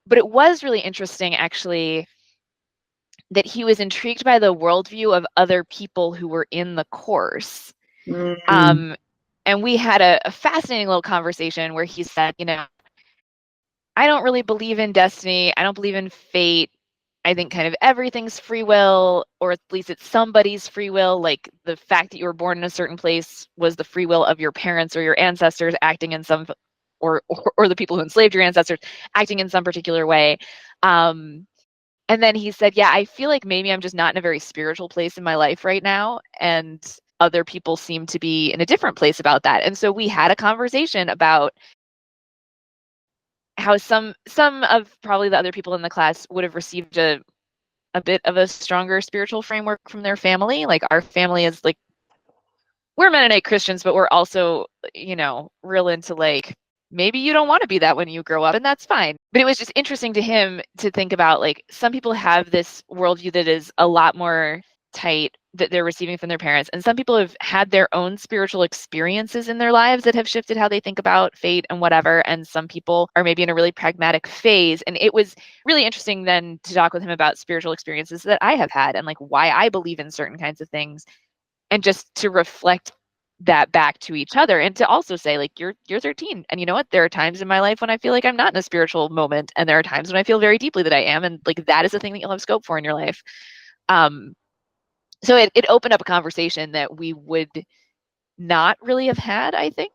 But it was really interesting, actually, that he was intrigued by the worldview of other people who were in the course. Mm. And we had a fascinating little conversation where he said, I don't really believe in destiny. I don't believe in fate. I think kind of everything's free will, or at least it's somebody's free will. Like the fact that you were born in a certain place was the free will of your parents or your ancestors acting in some, or the people who enslaved your ancestors acting in some particular way. Um, and then he said, yeah, I feel like maybe I'm just not in a very spiritual place in my life right now. And other people seem to be in a different place about that. And so we had a conversation about how some of probably the other people in the class would have received a bit of a stronger spiritual framework from their family. Like our family is like, we're Mennonite Christians, but we're also, real into like, maybe you don't want to be that when you grow up, and that's fine. But it was just interesting to him to think about like some people have this worldview that is a lot more tight that they're receiving from their parents. And some people have had their own spiritual experiences in their lives that have shifted how they think about fate and whatever. And some people are maybe in a really pragmatic phase. And it was really interesting then to talk with him about spiritual experiences that I have had and like why I believe in certain kinds of things, and just to reflect that back to each other and to also say like you're 13, and you know what, there are times in my life when I feel like I'm not in a spiritual moment, and there are times when I feel very deeply that I am, and like that is the thing that you'll have scope for in your life. So it opened up a conversation that we would not really have had, I think,